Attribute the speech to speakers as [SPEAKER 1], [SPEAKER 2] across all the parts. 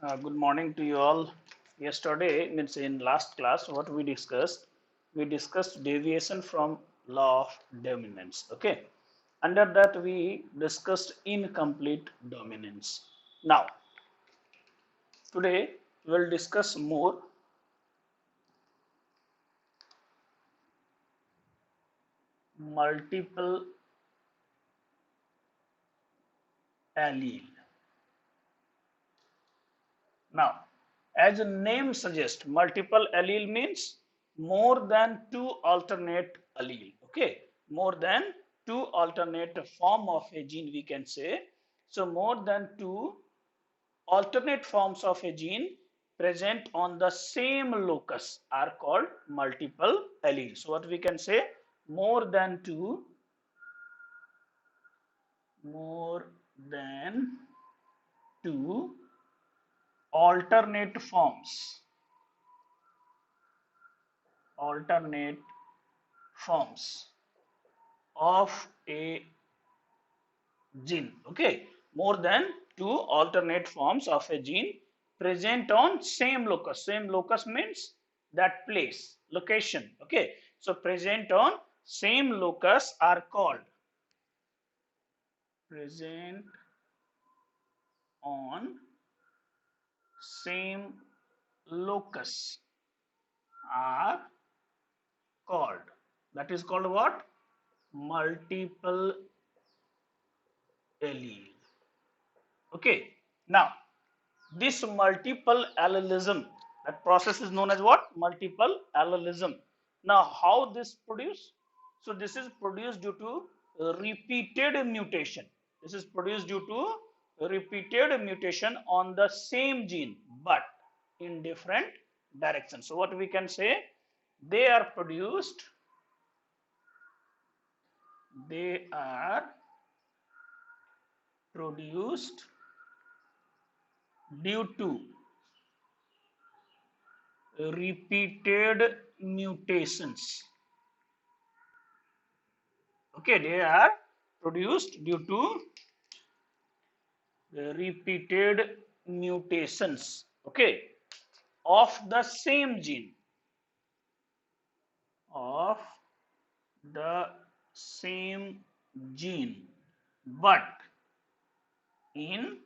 [SPEAKER 1] Good morning to you all. Yesterday, means in last class, what we discussed deviation from law of dominance. Okay. Under that, we discussed incomplete dominance. Now, today, we'll discuss more multiple allele. Now, as the name suggests, multiple allele means more than two alternate allele. Okay, more than two alternate form of a gene, we can say. So, more than two alternate forms of a gene present on the same locus are called multiple alleles. So, what we can say, more than two alternate alternate forms of a gene. Okay, more than two alternate forms of a gene present on same locus. Same locus means that place, location. Okay, so present on same locus are called present on same locus are called, that is called what? Multiple allele. Okay, now this multiple allelism, that process is known as what? Multiple allelism. Now, how this produced? So, this is produced due to repeated mutation. This is produced due to repeated mutation on the same gene, but in different directions. So, what we can say? They are produced. They are produced due to repeated mutations. Okay, they are produced due to repeated mutations. Okay, of the same gene. Of the same gene, but in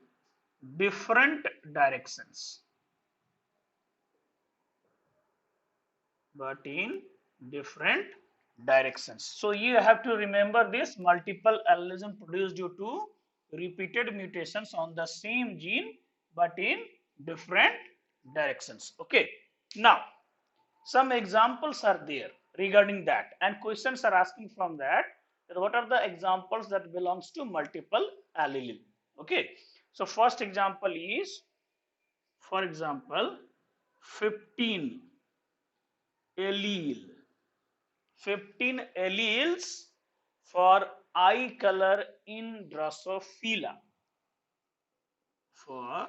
[SPEAKER 1] different directions. But in different directions. So you have to remember this multiple allelism produced due to repeated mutations on the same gene but in different directions. Okay. Now, some examples are there regarding that, and questions are asking from that what are the examples that belongs to multiple allele. Okay. So first example is, for example, 15 allele 15 alleles for eye color in Drosophila. For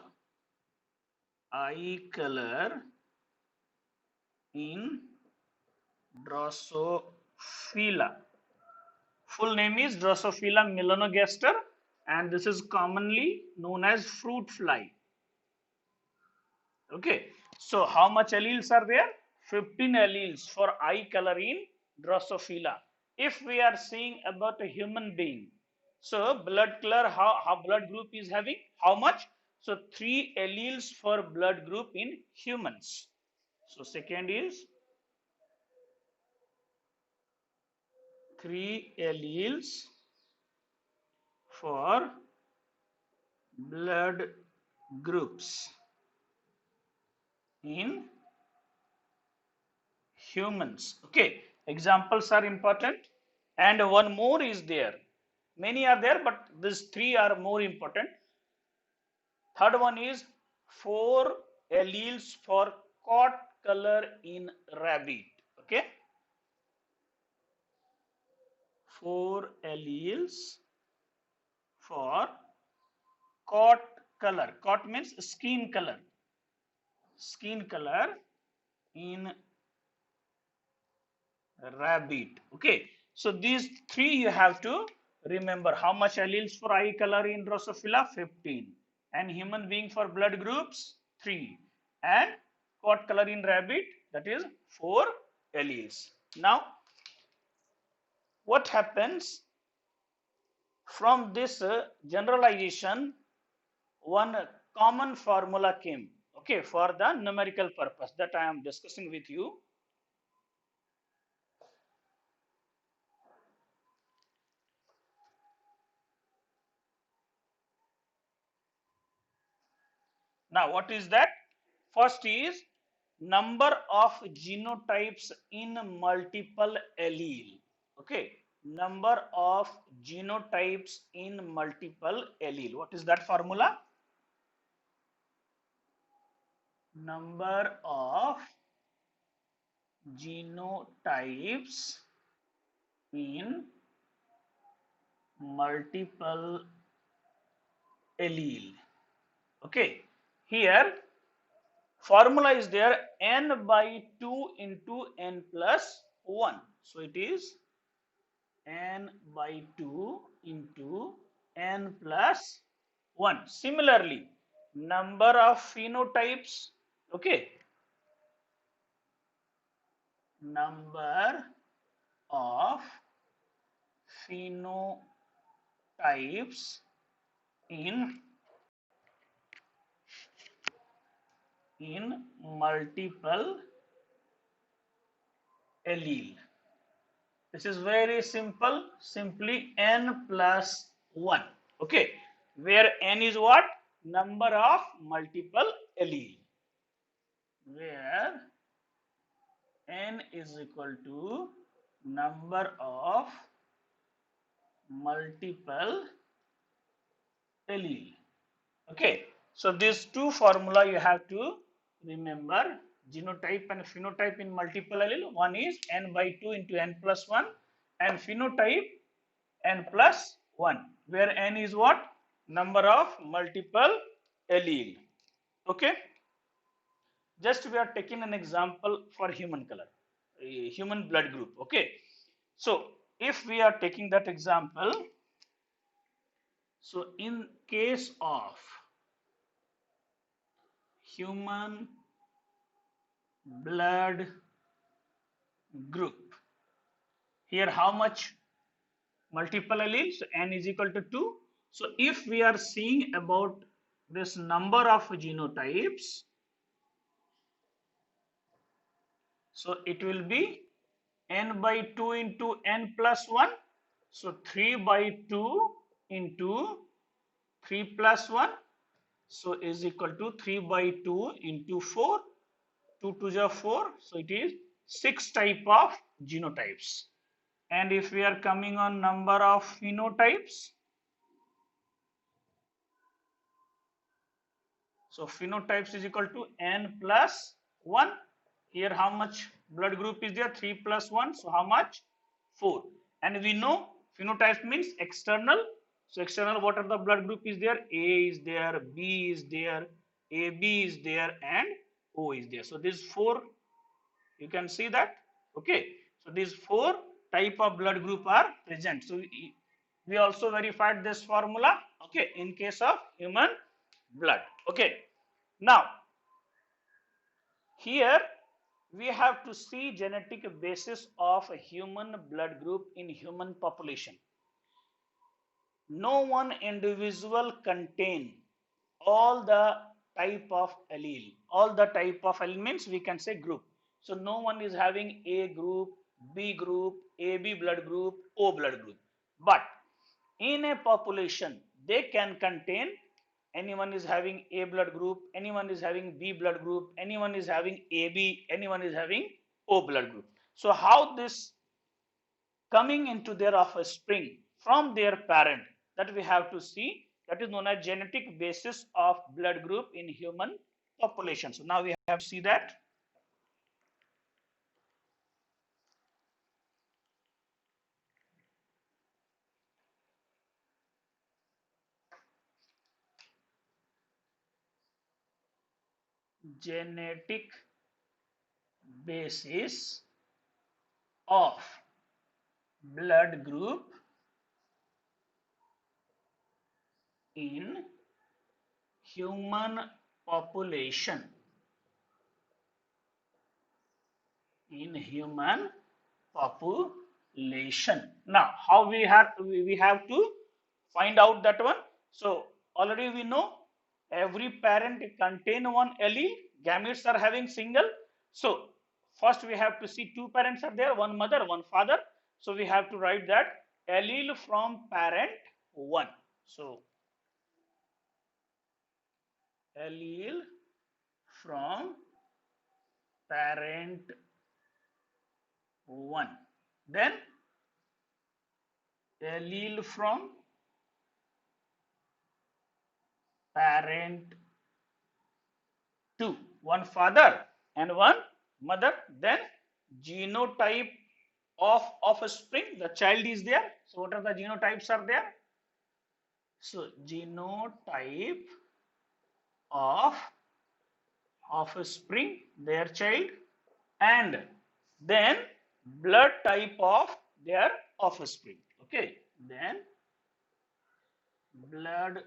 [SPEAKER 1] eye color in Drosophila. Full name is Drosophila melanogaster, and this is commonly known as fruit fly. Okay, so how much alleles are there? 15 alleles for eye color in Drosophila. If we are seeing about a human being, so blood color, how blood group is having how much? So 3 alleles for blood group in humans. So second is 3 alleles for blood groups in humans. Okay, examples are important, and one more is there. Many are there, but these 3 are more important. Third one is 4 alleles for coat color in rabbit. Okay, 4 alleles for coat color. Coat means skin color. Skin color in rabbit. Okay, so these 3 you have to remember. How much alleles for eye color in Drosophila? 15. And human being for blood groups? 3, and what color in rabbit? That is 4 alleles. Now what happens from this generalization? One common formula came, okay, for the numerical purpose that I am discussing with you. Now what is that? First is number of genotypes in multiple allele. Okay, number of genotypes in multiple allele. What is that formula? Number of genotypes in multiple allele. Okay, here formula is there, n by 2 into n plus 1. So it is n by 2 into n plus 1. Similarly, number of phenotypes, okay, number of phenotypes in multiple allele. This is very simple, simply n plus 1. Okay, where n is what? Number of multiple allele. Where n is equal to number of multiple allele. Okay, so these two formula you have to remember: genotype and phenotype in multiple allele. One is n by 2 into n plus 1, and phenotype n plus 1, where n is what? Number of multiple allele. Okay, just we are taking an example for human color, human blood group. Okay, so if we are taking that example, so in case of human blood group, here how much multiple alleles? So n is equal to 2. So if we are seeing about this number of genotypes, so it will be n by 2 into n plus 1. So 3 by 2 into 3 plus 1. So is equal to 3 by 2 into 4. 2 to the 4. So it is 6 type of genotypes. And if we are coming on number of phenotypes, so phenotypes is equal to n plus 1. Here how much blood group is there? 3 plus 1. So how much? 4. And we know phenotypes means external. So external, what are the blood group is there? A is there, B is there, AB is there, and O is there. So these 4, you can see that. Okay, so these 4 type of blood group are present. So we also verified this formula, okay, in case of human blood. Okay, now here we have to see genetic basis of a human blood group in human population. No one individual contain all the type of allele. All the type of allele means we can say group. So no one is having A group, B group, AB blood group, O blood group. But in a population, they can contain, anyone is having A blood group, anyone is having B blood group, anyone is having AB, anyone is having O blood group. So how this coming into their offspring from their parent, that we have to see, that is known as genetic basis of blood group in human population. So now we have to see that. Genetic basis of blood group in human population in human population. Now, how we have to find out that one? So already we know every parent contain one allele. Gametes are having single. So first we have to see two parents are there, one mother, one father. So we have to write that allele from parent one. So allele from parent one. Then allele from parent 2, one father and one mother. Then genotype of offspring, the child is there. So what are the genotypes are there? So genotype of offspring, their child, and then blood type of their offspring. Okay, then blood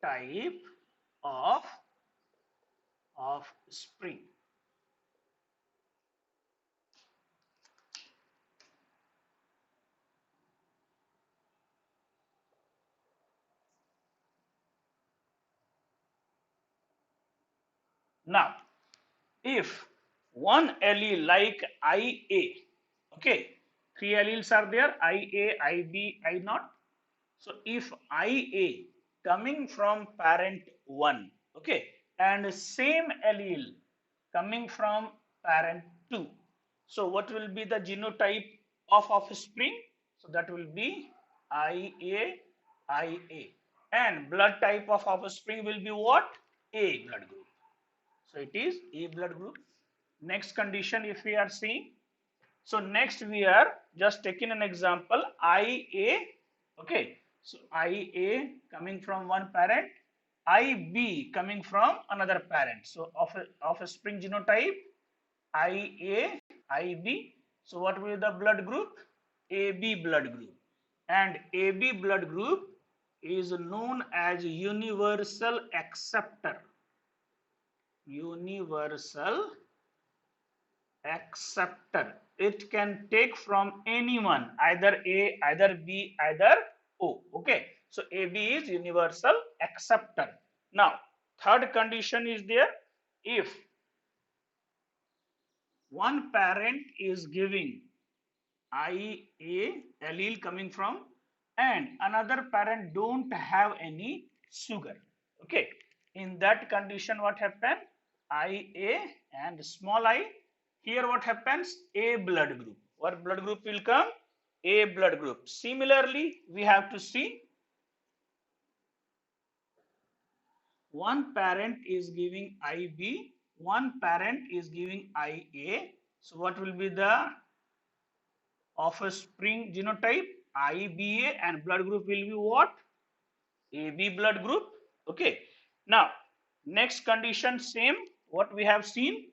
[SPEAKER 1] type of offspring. Now, if one allele like IA, okay, three alleles are there, IA, IB, I naught. So if IA coming from parent 1, okay, and same allele coming from parent 2. So what will be the genotype of offspring? So that will be IA, IA. And blood type of offspring will be what? A blood group. So it is A blood group. Next condition if we are seeing. So next we are just taking an example IA. Okay. So IA coming from one parent, IB coming from another parent. So of a spring genotype IA, IB. So what will be the blood group? AB blood group. And AB blood group is known as universal acceptor. Universal acceptor. It can take from anyone, either A, either B, either O. Okay. So AB is universal acceptor. Now, third condition is there. If one parent is giving IA allele coming from and another parent don't have any sugar. Okay. In that condition, what happens? IA and small I. Here what happens? A blood group. What blood group will come? A blood group. Similarly, we have to see one parent is giving IB, one parent is giving IA. So what will be the offspring genotype? IBA, and blood group will be what? AB blood group. Okay. Now, next condition same what we have seen.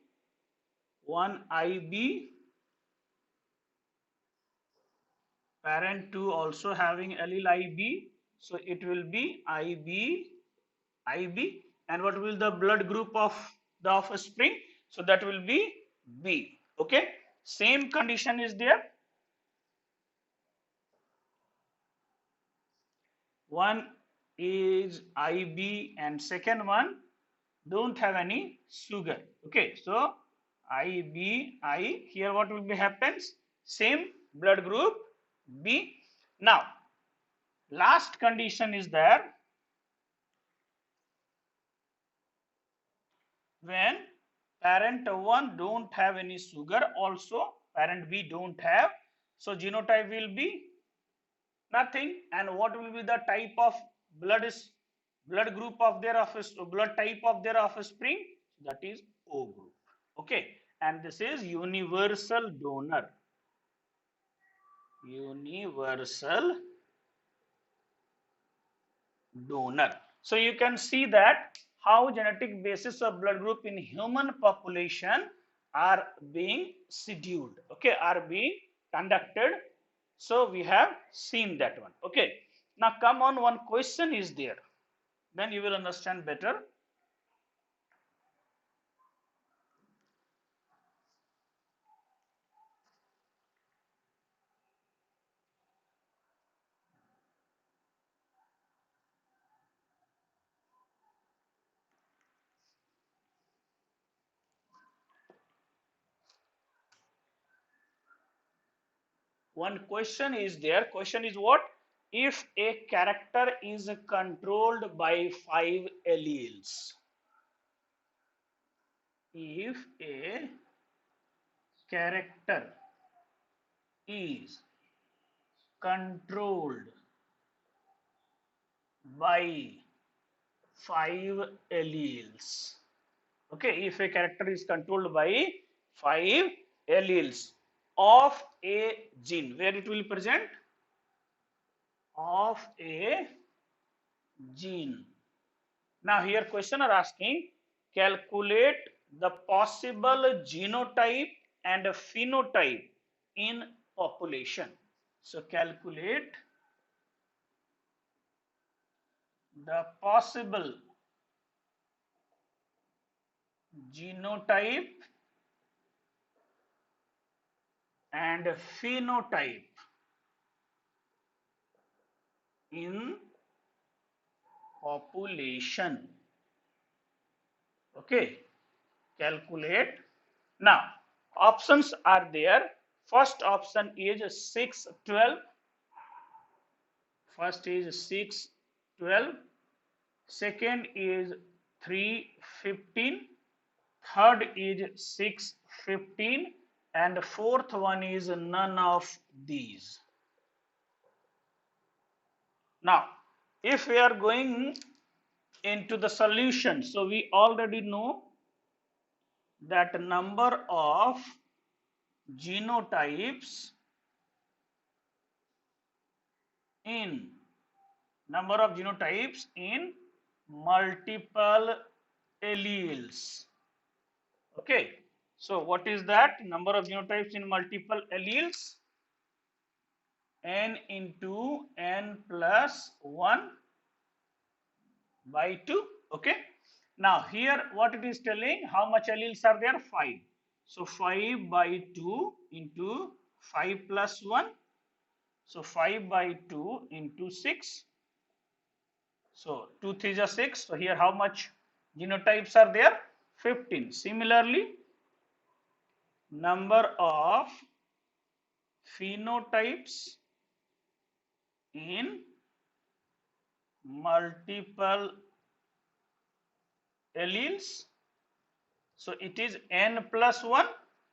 [SPEAKER 1] One IB, parent 2 also having allele IB. So it will be IB, and what will the blood group of the offspring? So that will be B. Okay. Same condition is there. One is IB and second one don't have any sugar. Okay, so IBI, here what will be happens? Same blood group B. Now, last condition is there when parent 1 don't have any sugar, also parent B don't have. So genotype will be nothing. And what will be the type of blood group of their blood type of their offspring? That is O group. Okay, and this is universal donor. Universal donor. So you can see that how genetic basis of blood group in human population are being scheduled. Okay, are being conducted. So we have seen that one. Okay. Now come on, one question is there. Then you will understand better. one question is there. Question is what? If a character is controlled by 5 alleles, if a character is controlled by 5 alleles, okay, if a character is controlled by 5 alleles of a gene, where it will present? Of a gene. Now here question are asking, calculate the possible genotype and phenotype in population. So calculate the possible genotype and phenotype in population. Okay, calculate. Now options are there. First option is 612. First is 612. Second is 315. Third is 615. And fourth one is none of these. Now, if we are going into the solution, so we already know that number of genotypes in multiple alleles. Okay, so what is that? Number of genotypes in multiple alleles? N into n plus 1 by 2. Okay, now here what it is telling, how much alleles are there? 5. So 5 by 2 into 5 plus 1. So 5 by 2 into 6. So 2 3 is 6. So here how much genotypes are there? 15. Similarly, number of phenotypes in multiple alleles. So it is n plus 1,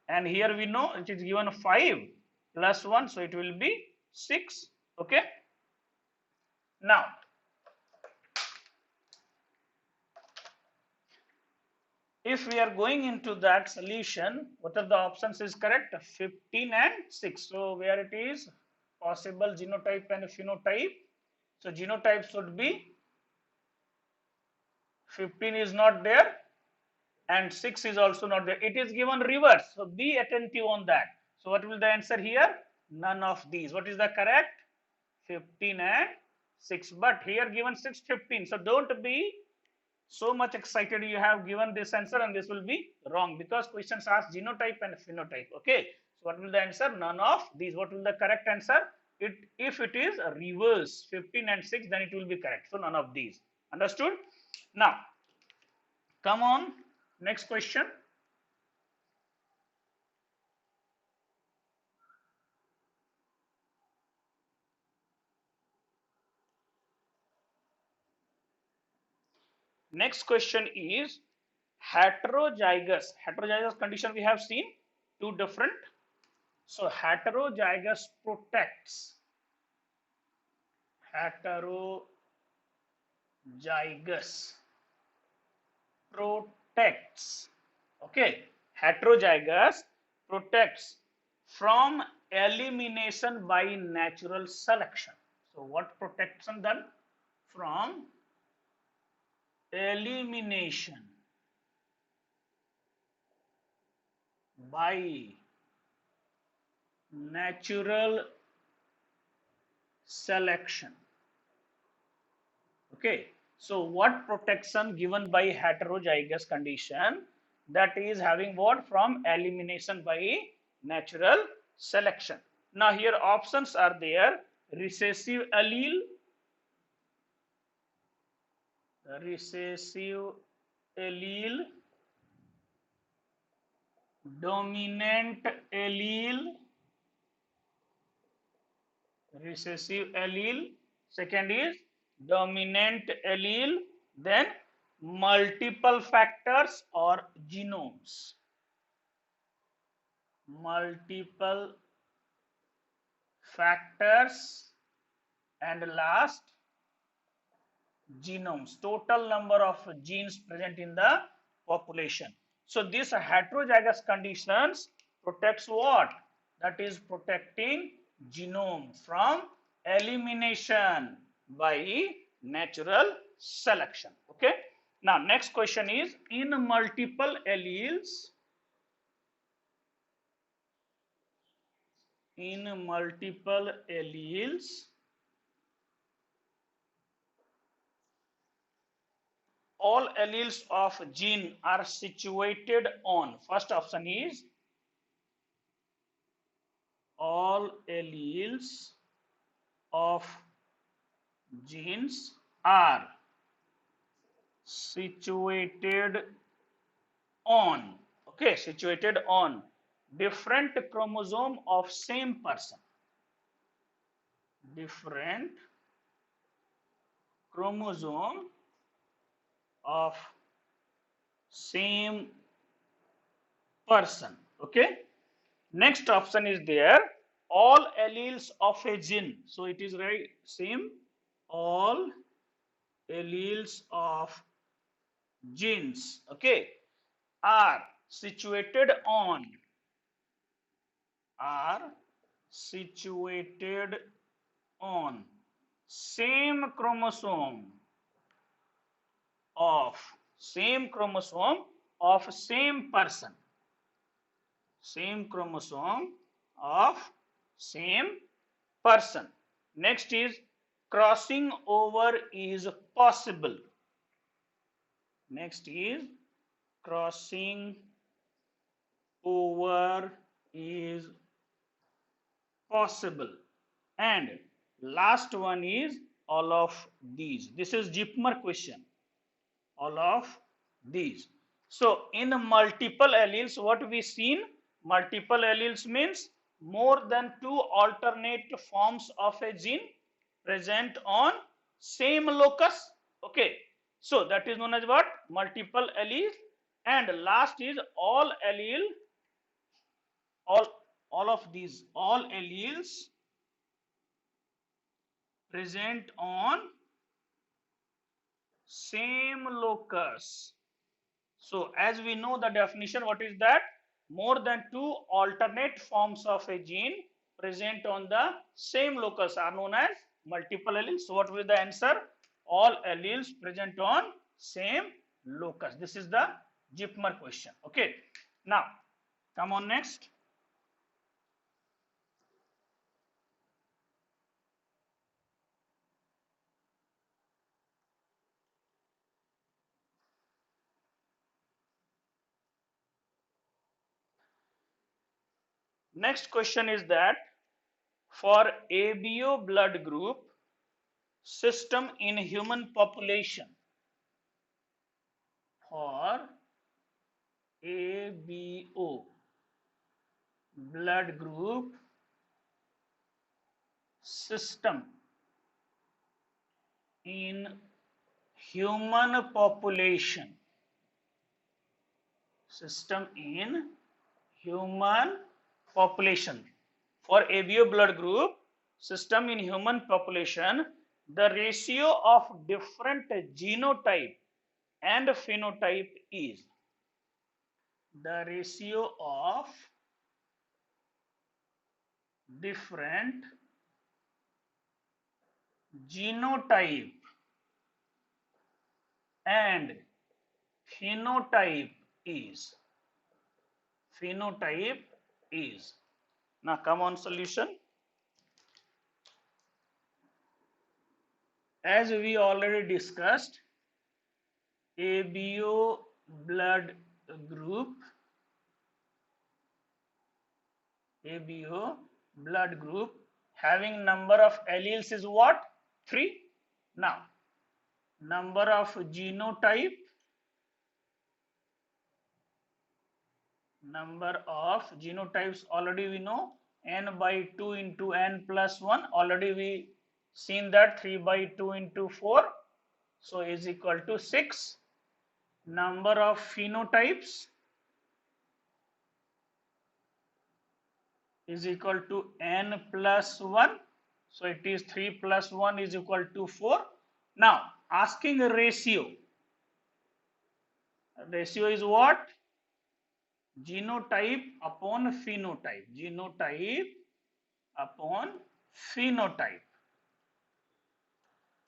[SPEAKER 1] and here we know it is given 5 plus 1, so it will be 6. Okay, now if we are going into that solution, what are the options is correct? 15 and 6. So where it is possible genotype and phenotype, so genotype should be 15 is not there and 6 is also not there. It is given reverse, so be attentive on that. So what will the answer here? None of these. What is the correct? 15 and 6. But here given 6 15, so don't be so much excited you have given this answer and this will be wrong, because questions ask genotype and phenotype. Okay, so what will the answer? None of these. What will the correct answer? If it is a reverse 15 and 6, then it will be correct. So none of these. Understood? Now come on, next question. Next question is heterozygous. Heterozygous condition we have seen two different. So heterozygous protects. Heterozygous protects. Okay, heterozygous protects from elimination by natural selection. So what protection done? From elimination by natural selection. Okay, so what protection given by heterozygous condition? That is having what? From elimination by natural selection. Now here options are there: recessive allele, dominant allele, recessive allele, second is dominant allele, then multiple factors or genomes. Multiple factors, and last genomes, total number of genes present in the population. So this heterozygous conditions protects what? That is protecting genome from elimination by natural selection. Okay. Now next question is, in multiple alleles, all alleles of gene are situated on, first option is all alleles of genes are situated on, okay, situated on different chromosome of same person, different chromosome of same person. Okay. Next option is there, all alleles of a gene. So it is right same, all alleles of genes, okay, are situated on, are situated on same chromosome of same person, same chromosome of same person. Next is crossing over is possible. Next is crossing over is possible. And last one is all of these. This is JIPMER question. All of these. So in multiple alleles, what we seen? Multiple alleles means more than two alternate forms of a gene present on same locus. Okay. So that is known as what? Multiple alleles. And last is all allele, all of these, all alleles present on same locus. So as we know the definition, what is that? More than two alternate forms of a gene present on the same locus are known as multiple alleles. So what will be the answer? All alleles present on same locus. This is the JIPMER question. Okay. Now come on next. Next question is that for ABO blood group system in human population, for ABO blood group system in human population, system in human population, for ABO blood group system in human population, the ratio of different genotype and phenotype is, the ratio of different genotype and phenotype is, phenotype is. Now come on solution. As we already discussed, ABO blood group, ABO blood group having number of alleles is what? 3. Now number of genotype, number of genotypes already we know n by 2 into n plus 1. Already we seen that 3 by 2 into 4. So is equal to 6. Number of phenotypes is equal to n plus 1. So it is 3 plus 1 is equal to 4. Now asking a ratio. Ratio is what? Genotype upon phenotype. Genotype upon phenotype.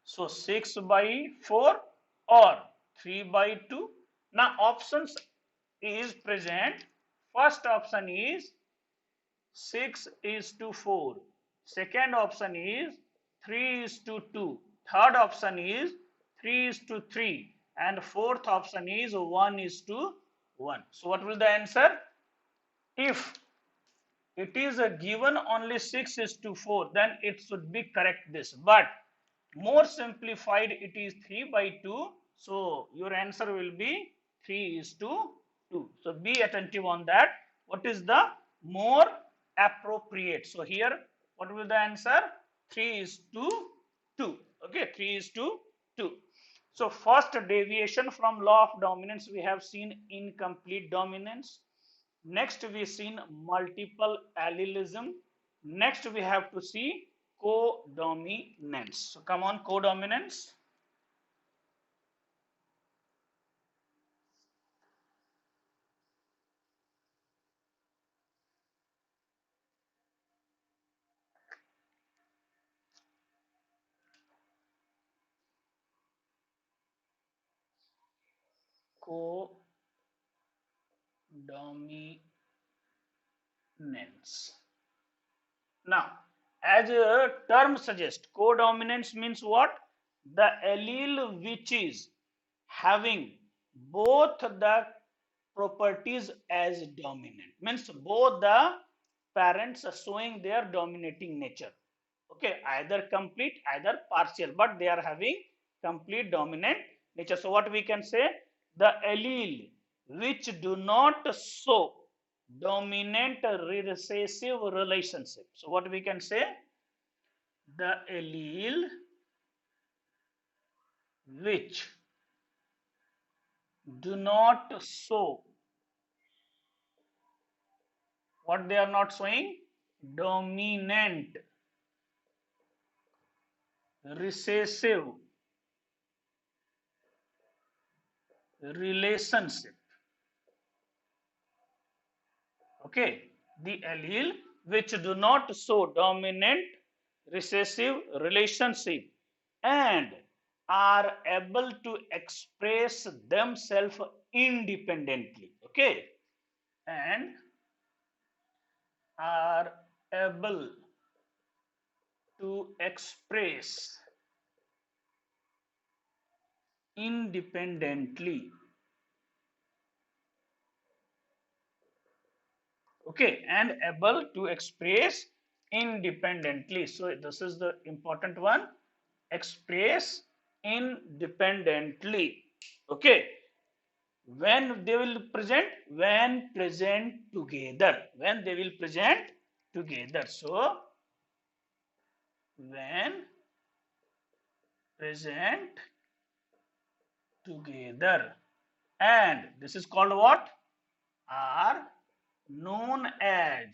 [SPEAKER 1] So 6 by 4 or 3 by 2. Now options is present. First option is 6 is to 4. Second option is 3 is to 2. Third option is 3 is to 3. And fourth option is 1 is to 1. So what will the answer? If it is a given only 6 is to 4, then it should be correct this. But more simplified, it is 3 by 2. So your answer will be 3 is to 2. So be attentive on that. What is the more appropriate? So here, what will the answer? 3 is to 2. Okay, 3 is to 2. So first deviation from law of dominance, we have seen incomplete dominance. Next we seen multiple allelism. Next we have to see codominance. So come on, codominance. Codominance. Now, as a term suggests, codominance means what? The allele which is having both the properties as dominant. Means both the parents are showing their dominating nature. Okay, either complete, either partial, but they are having complete dominant nature. So what we can say? The allele which do not show dominant recessive relationship. So what we can say? The allele which do not show, what they are not showing? Dominant recessive relationship. Okay, the allele which do not show dominant recessive relationship and are able to express themselves independently. Okay, and are able to express independently. Okay, and able to express independently. So this is the important one. Express independently. Okay, when they will present? When present together. When they will present together. So when present together, and this is called what? Are known as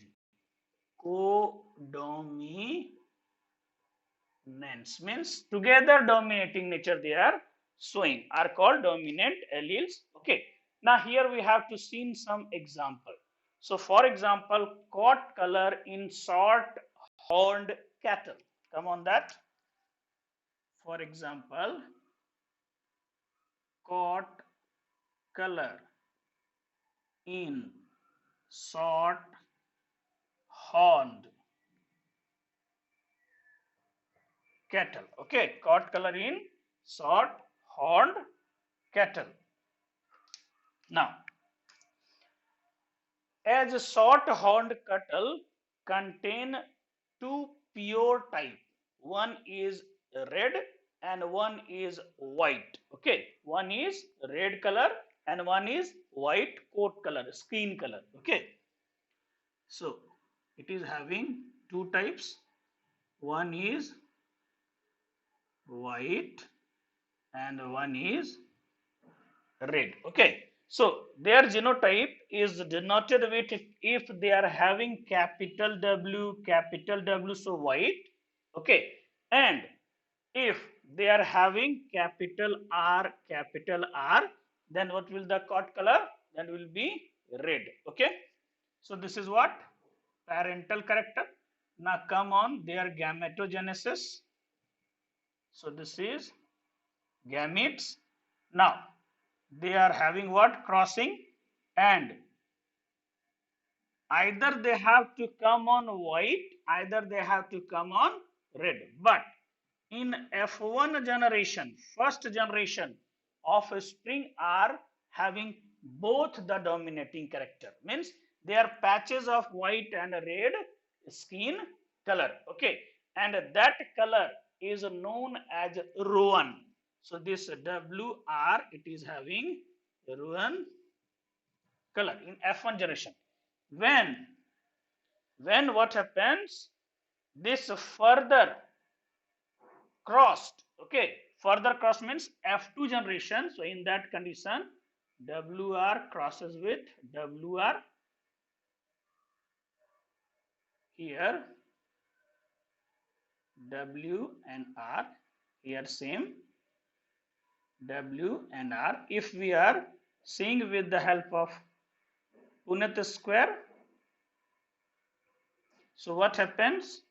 [SPEAKER 1] codominance. Means together dominating nature they are showing, are called dominant alleles. Okay, now here we have to see some example. So for example, coat color in short horned cattle. Come on that. For example, coat color in short horned cattle. Okay, coat color in short horned cattle. Now, as a short horned cattle contain two pure type. One is red and one is white. Okay, one is red color and one is white coat color, skin color. Okay, so it is having two types. One is white and one is red. Okay, so their genotype is denoted with if they are having capital W, so white. Okay, and if they are having capital R, then what will the coat color? Then will be red. Okay, so this is what parental character. Now come on their gametogenesis. So this is gametes. Now they are having what? Crossing, and either they have to come on white, either they have to come on red. But in F1 generation, first generation of spring are having both the dominating character, means they are patches of white and red skin color. Okay, and that color is known as rowan. So this WR, it is having rowan color in F1 generation. When what happens, this further crossed, okay, further cross means F2 generation. So in that condition, WR crosses with WR here, W and R here same, W and R. If we are seeing with the help of Punnett square, so what happens?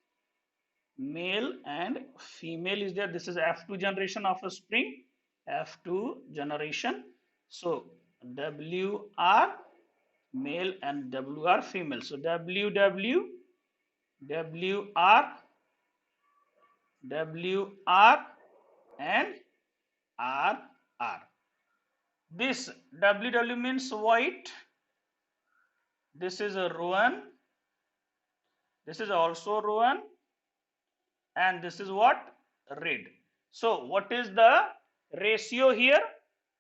[SPEAKER 1] Male and female is there. This is F2 generation of a spring, F2 generation. So WR male and WR female. So WW, WR, WR and RR. This WW means white. This is a rowan. This is also rowan. And this is what? Red. So what is the ratio here?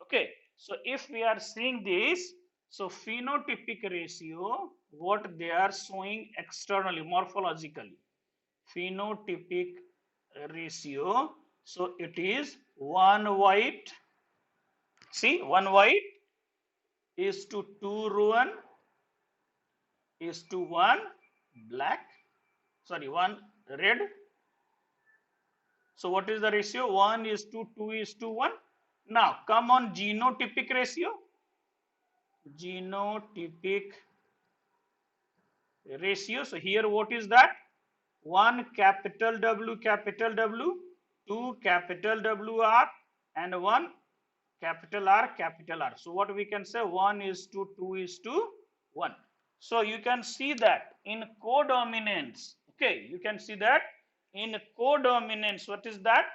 [SPEAKER 1] Okay, so if we are seeing this, so phenotypic ratio, what they are showing externally, morphologically, phenotypic ratio, so it is one white, see, one white is to two rowan is to one black, sorry, one red. So what is the ratio? 1 is to 2 is to 1. Now come on genotypic ratio. Genotypic ratio. So here what is that? 1 capital W, 2 capital WR and 1 capital R. So what we can say, 1 is to 2 is to 1. So you can see that in codominance, okay, you can see that in codominance, what is that?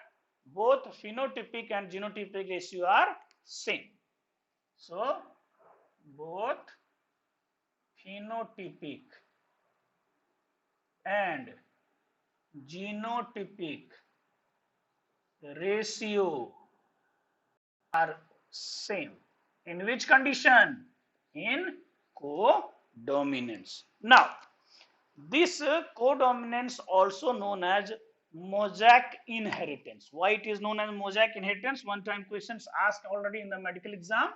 [SPEAKER 1] Both phenotypic and genotypic ratio are same. So both phenotypic and genotypic ratio are same. In which condition? In codominance. Now this codominance also known as mosaic inheritance. Why it is known as mosaic inheritance? One time questions asked already in the medical exam.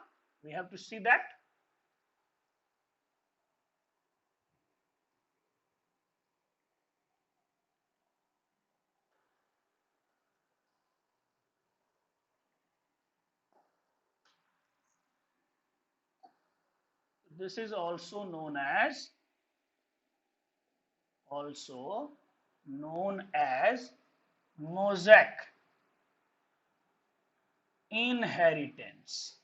[SPEAKER 1] We have to see that. This is also known as mosaic inheritance.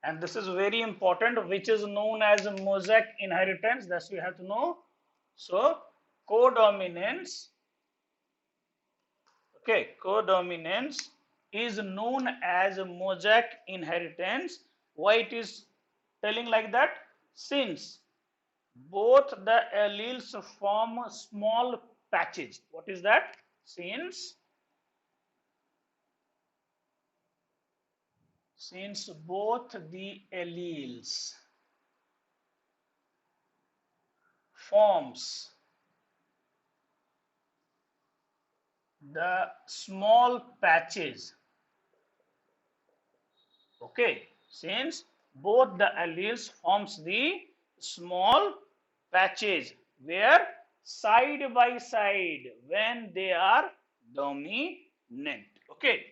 [SPEAKER 1] And this is very important, which is known as mosaic inheritance. That's we have to know. So codominance, okay, codominance is known as mosaic inheritance. Why it is telling like that? Since both the alleles form small patches. What is that? Since since both the alleles forms the small patches. Okay, since both the alleles forms the small patches where side by side when they are dominant. Okay,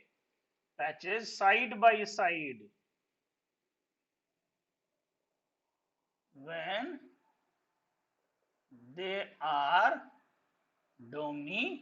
[SPEAKER 1] patches side by side when they are dominant.